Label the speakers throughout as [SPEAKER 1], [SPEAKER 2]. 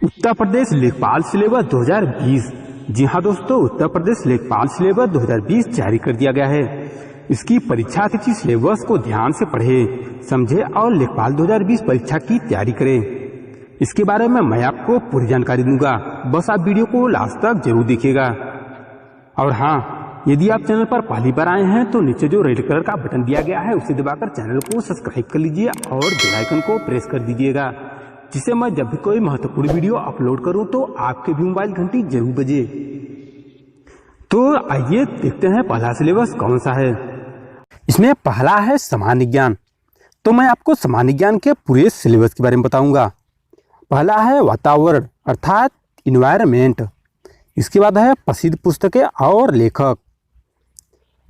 [SPEAKER 1] उत्तर प्रदेश लेखपाल सिलेबस 2020। जी हाँ दोस्तों, उत्तर प्रदेश लेखपाल सिलेबस 2020 जारी कर दिया गया है। इसकी परीक्षा तिथि सिलेबस को ध्यान से पढ़े, समझे और लेखपाल 2020 परीक्षा की तैयारी करें। इसके बारे में मैं आपको पूरी जानकारी दूंगा, बस आप वीडियो को लास्ट तक जरूर देखिएगा। और हाँ, यदि आप चैनल पर पहली बार आए हैं तो नीचे जो रेड कलर का बटन दिया गया है उसे दबाकर चैनल को सब्सक्राइब कर लीजिए और बेल आइकन को प्रेस कर दीजिएगा, जिससे मैं जब भी कोई महत्वपूर्ण वीडियो अपलोड करूं तो आपके भी मोबाइल घंटी जरूर बजे। तो आइए देखते हैं पहला सिलेबस कौन सा है। इसमें पहला है सामान्य ज्ञान। तो मैं आपको सामान्य ज्ञान के पूरे सिलेबस के बारे में बताऊंगा। पहला है वातावरण अर्थात इन्वायरमेंट। इसके बाद है प्रसिद्ध पुस्तकें और लेखक,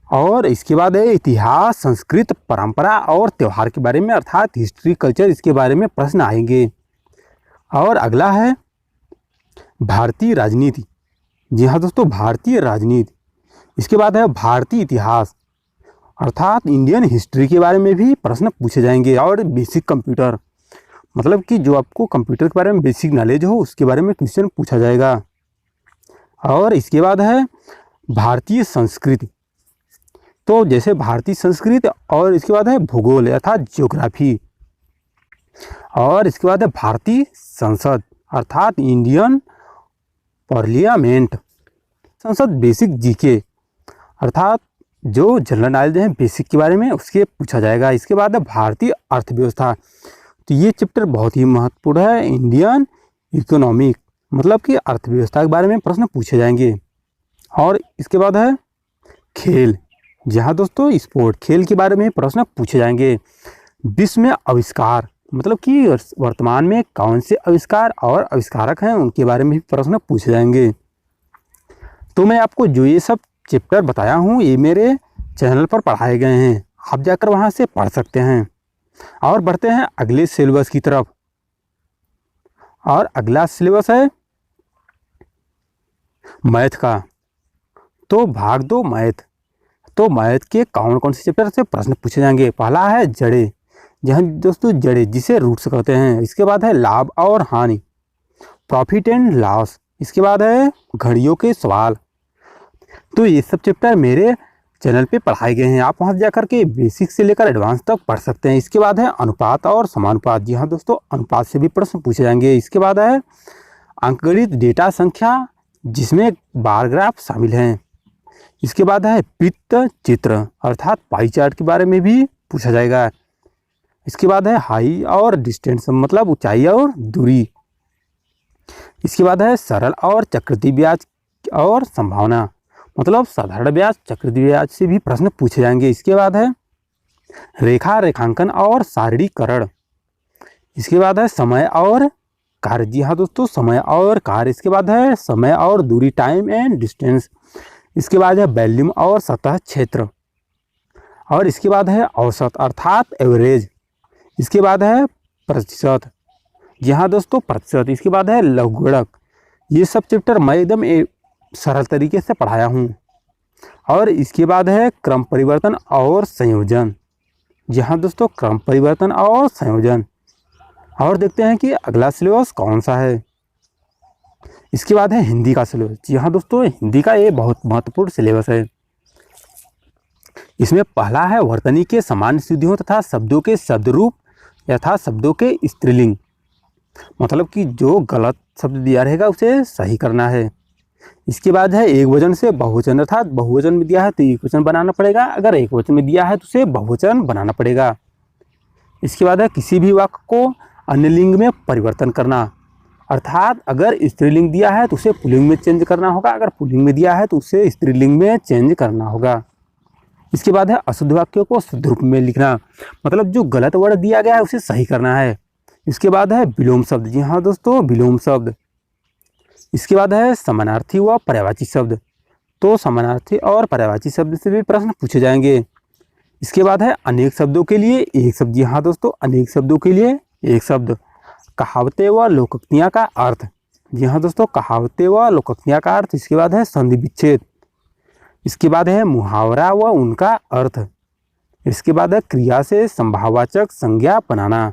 [SPEAKER 1] और इसके बाद है इतिहास, संस्कृत, परंपरा और त्यौहार के बारे में अर्थात हिस्ट्री कल्चर, इसके बारे में प्रश्न आएंगे। और अगला है भारतीय राजनीति। जी हाँ दोस्तों, भारतीय राजनीति। इसके बाद है भारतीय इतिहास अर्थात इंडियन हिस्ट्री के बारे में भी प्रश्न पूछे जाएंगे। और बेसिक कंप्यूटर, मतलब कि जो आपको कंप्यूटर के बारे में बेसिक नॉलेज हो उसके बारे में क्वेश्चन पूछा जाएगा। और इसके बाद है भारतीय संस्कृति। तो जैसे भारतीय संस्कृति, और इसके बाद है भूगोल अर्थात ज्योग्राफी। और इसके बाद है भारतीय संसद अर्थात इंडियन पार्लियामेंट। संसद बेसिक जीके अर्थात जो जनरल नॉलेज है बेसिक के बारे में उसके पूछा जाएगा। इसके बाद है भारतीय अर्थव्यवस्था। तो ये चैप्टर बहुत ही महत्वपूर्ण है। इंडियन इकोनॉमिक, मतलब कि अर्थव्यवस्था के बारे में प्रश्न पूछे जाएंगे। और इसके बाद है खेल। जहाँ दोस्तों स्पोर्ट, खेल के बारे में प्रश्न पूछे जाएंगे। विश्व में आविष्कार, मतलब कि वर्तमान में कौन से आविष्कार और आविष्कारक हैं उनके बारे में भी प्रश्न पूछे जाएंगे। तो मैं आपको जो ये सब चैप्टर बताया हूँ ये मेरे चैनल पर पढ़ाए गए हैं, आप जाकर वहाँ से पढ़ सकते हैं। और बढ़ते हैं अगले सिलेबस की तरफ। और अगला सिलेबस है मैथ का। तो भाग 2 मैथ। तो मैथ के कौन कौन से चैप्टर से प्रश्न पूछे जाएंगे। पहला है जड़े, जहाँ दोस्तों जड़े जिसे रूट्स कहते हैं। इसके बाद है लाभ और हानि, प्रॉफिट एंड लॉस। इसके बाद है घड़ियों के सवाल। तो ये सब चैप्टर मेरे चैनल पे पढ़ाए गए हैं, आप वहाँ जाकर के बेसिक से लेकर एडवांस तक पढ़ सकते हैं। इसके बाद है अनुपात और समानुपात। जी हाँ दोस्तों, अनुपात से भी प्रश्न पूछे जाएंगे। इसके बाद है अंकगणित डेटा संख्या, जिसमें बार ग्राफ शामिल हैं। इसके बाद है वृत्त चित्र अर्थात पाई चार्ट के बारे में भी पूछा जाएगा। इसके बाद है हाई और डिस्टेंस, मतलब ऊंचाई और दूरी। इसके बाद है सरल और चक्रवृद्धि ब्याज और संभावना, मतलब साधारण ब्याज, चक्रवृद्धि ब्याज से भी प्रश्न पूछे जाएंगे। इसके बाद है रेखा रेखांकन और सारणीकरण। इसके बाद है समय और कार्य। जी हाँ दोस्तों, समय और कार्य। इसके बाद है समय और दूरी, टाइम एंड डिस्टेंस। इसके बाद है वॉल्यूम और सतह क्षेत्र। और इसके बाद है औसत अर्थात एवरेज। इसके बाद है प्रतिशत। जी हाँ दोस्तों, प्रतिशत। इसके बाद है लघुगणक। ये सब चैप्टर मैं एकदम सरल तरीके से पढ़ाया हूँ। और इसके बाद है क्रम परिवर्तन और संयोजन। जी हाँ दोस्तों, क्रम परिवर्तन और संयोजन। और देखते हैं कि अगला सिलेबस कौन सा है। इसके बाद है हिंदी का सिलेबस। जी हाँ दोस्तों, हिंदी का ये बहुत महत्वपूर्ण सिलेबस है। इसमें पहला है वर्तनी के सामान्य सिद्धियों तथा शब्दों के शब्दरूप यथा शब्दों के स्त्रीलिंग, मतलब कि जो गलत शब्द दिया रहेगा उसे सही करना है। इसके बाद है एक वचन से बहुवचन, अर्थात बहुवचन में दिया है तो एक वचन बनाना पड़ेगा, अगर एक वचन में दिया है तो उसे बहुवचन बनाना पड़ेगा। इसके बाद है किसी भी वाक्य को अन्य लिंग में परिवर्तन करना, अर्थात अगर स्त्रीलिंग दिया है तो उसे पुल्लिंग में चेंज करना होगा, अगर पुल्लिंग में दिया है तो उसे स्त्रीलिंग में चेंज करना होगा। इसके बाद है अशुद्ध वाक्यों को शुद्ध रूप में लिखना, मतलब जो गलत वर्ड दिया गया है उसे सही करना है। इसके बाद है विलोम शब्द। जी हाँ दोस्तों, विलोम शब्द। इसके बाद है समानार्थी व पर्यायवाची शब्द। तो समानार्थी और पर्यायवाची शब्द से भी प्रश्न पूछे जाएंगे। इसके बाद है अनेक शब्दों के लिए एक शब्द। जी हाँ दोस्तों, अनेक शब्दों के लिए एक शब्द। कहावतें व लोकोक्तियाँ का अर्थ। जी हाँ दोस्तों, कहावतें व लोकोक्तियाँ का अर्थ। इसके बाद है संधि विच्छेद। इसके बाद है मुहावरा व उनका अर्थ। इसके बाद है क्रिया से संभाववाचक संज्ञा बनाना।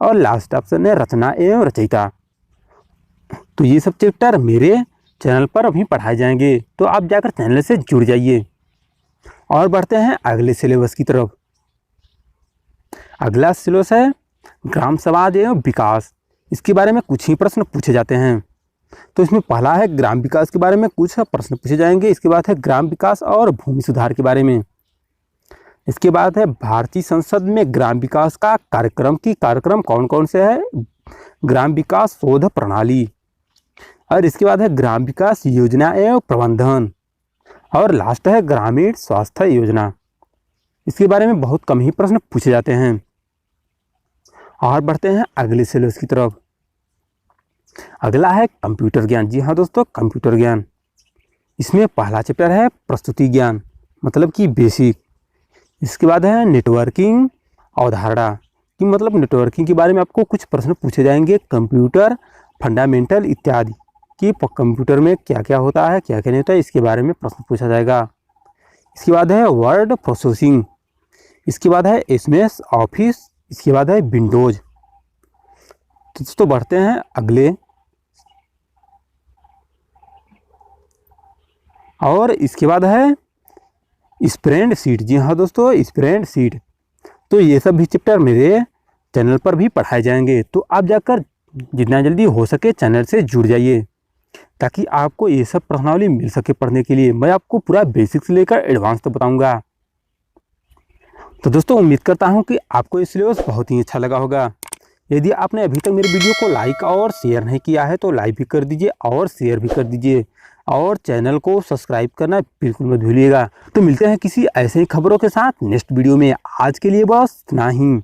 [SPEAKER 1] और लास्ट ऑप्शन है रचना एवं रचयिता। तो ये सब चैप्टर मेरे चैनल पर अभी पढ़ाए जाएंगे, तो आप जाकर चैनल से जुड़ जाइए। और बढ़ते हैं अगले सिलेबस की तरफ। अगला सिलेबस है ग्राम समाज एवं विकास। इसके बारे में कुछ ही प्रश्न पूछे जाते हैं। तो इसमें पहला है ग्राम विकास के बारे में कुछ प्रश्न पूछे जाएंगे। इसके बाद है ग्राम विकास और भूमि सुधार के बारे में। इसके बाद है भारतीय संसद में ग्राम विकास का कार्यक्रम कौन कौन से है, ग्राम विकास शोध प्रणाली। और इसके बाद है ग्राम विकास योजना एवं प्रबंधन। और लास्ट है ग्रामीण स्वास्थ्य योजना। इसके बारे में बहुत कम ही प्रश्न पूछे जाते हैं। और बढ़ते हैं अगले सिलेबस की तरफ। अगला है कंप्यूटर ज्ञान। जी हाँ दोस्तों, कंप्यूटर ज्ञान। इसमें पहला चैप्टर है प्रस्तुति ज्ञान, मतलब कि बेसिक। इसके बाद है नेटवर्किंग अवधारणा, कि मतलब नेटवर्किंग के बारे में आपको कुछ प्रश्न पूछे जाएंगे, कंप्यूटर फंडामेंटल इत्यादि, कि कंप्यूटर में क्या क्या होता है, क्या क्या नहीं होता है, इसके बारे में प्रश्न पूछा जाएगा। इसके बाद है वर्ड प्रोसेसिंग। इसके बाद है एमएस ऑफिस। इसके बाद है विंडोज। तो दोस्तों बढ़ते हैं अगले। और इसके बाद है स्प्रेडशीट। जी हाँ दोस्तों, स्प्रेडशीट। तो ये सब भी चैप्टर मेरे चैनल पर भी पढ़ाए जाएंगे, तो आप जाकर जितना जल्दी हो सके चैनल से जुड़ जाइए, ताकि आपको ये सब प्रश्नावली मिल सके पढ़ने के लिए। मैं आपको पूरा बेसिक से लेकर एडवांस तक बताऊंगा। तो दोस्तों उम्मीद करता हूं कि आपको ये सिलेबस बहुत ही अच्छा लगा होगा। यदि आपने अभी तक मेरे वीडियो को लाइक और शेयर नहीं किया है तो लाइक भी कर दीजिए और शेयर भी कर दीजिए, और चैनल को सब्सक्राइब करना बिल्कुल मत भूलिएगा। तो मिलते हैं किसी ऐसे ही खबरों के साथ नेक्स्ट वीडियो में। आज के लिए बस इतना ही।